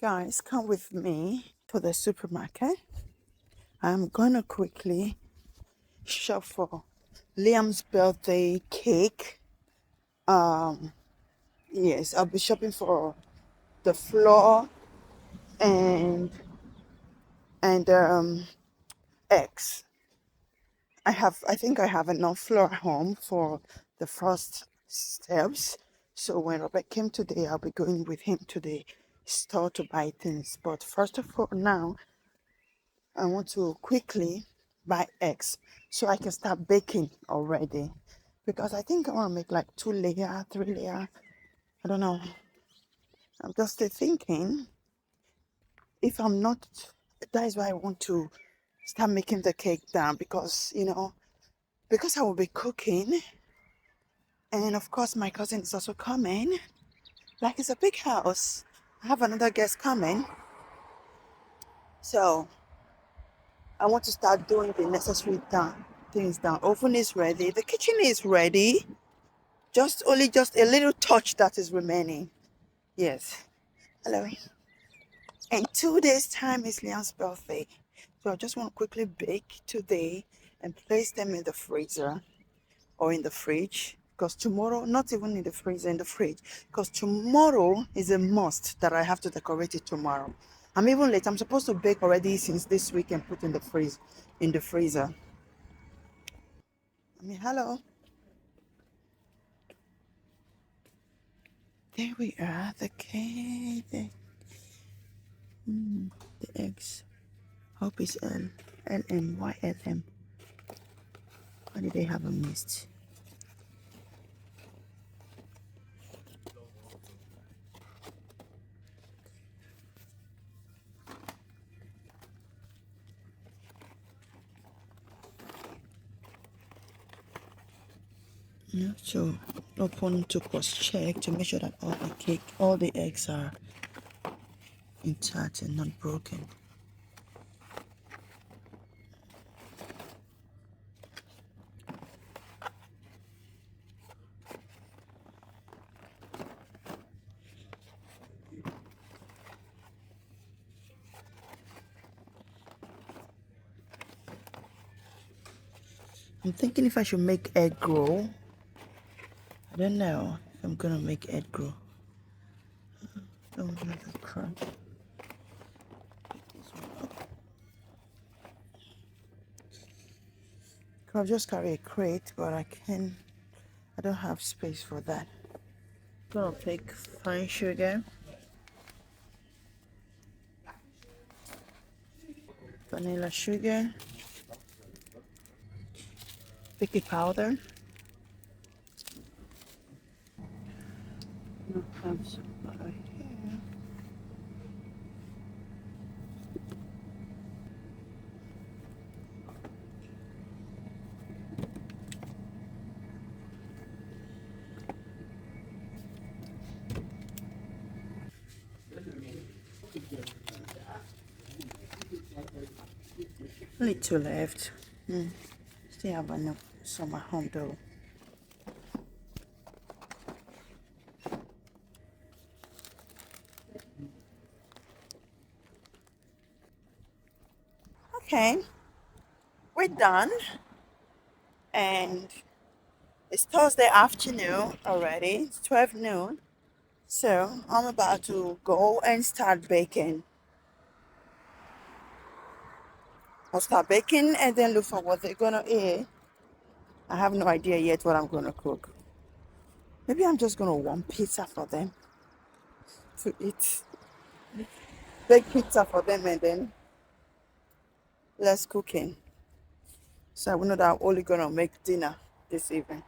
Guys, come with me to the supermarket. I'm gonna quickly shop for Liam's birthday cake. Um, yes, I'll be shopping for the flour and and eggs. I think I have enough flour at home for the first steps. So when Robert came today, I'll be going with him to the store to buy things. But first of all, now I want to quickly buy eggs so I can start baking already. Because I think I want to make like 2 layer, 3 layer. I don't know. I'm just still thinking if I'm not, that is why I want to start making the cake down because I will be cooking. And of course, my cousin is also coming. Like, it's a big house. I have another guest coming. So I want to start doing the necessary things down. Oven is ready. The kitchen is ready. Just a little touch that is remaining. Yes. Hello. In 2 days' time is Leon's birthday. So I just want to quickly bake today and place them in the freezer or in the fridge. Because tomorrow, not even in the freezer, in the fridge. Because tomorrow is a must that I have to decorate it tomorrow. I'm even late. I'm supposed to bake already since this week and put in the freezer. Hello. There we are. The cake. The eggs. Hope it's LM. Why LM? Why did they have a mist? Yeah, so open to cross check to make sure that all the eggs are intact and not broken. I'm thinking if I should make egg roll. I don't know if I'm gonna make egg roll. Oh, the crap. I'll just carry a crate, but I don't have space for that. Gonna take fine sugar, vanilla sugar, baking powder. I have some butter here. Only two left. Still have enough some at home though. Okay, we're done, and it's Thursday afternoon already. It's 12 noon. So I'm about to go and start baking. I'll start baking and then look for what they're gonna eat. I have no idea yet what I'm gonna cook. Maybe I'm just gonna want pizza for them to eat. Bake pizza for them and then less cooking. So I will know that I'm only gonna make dinner this evening.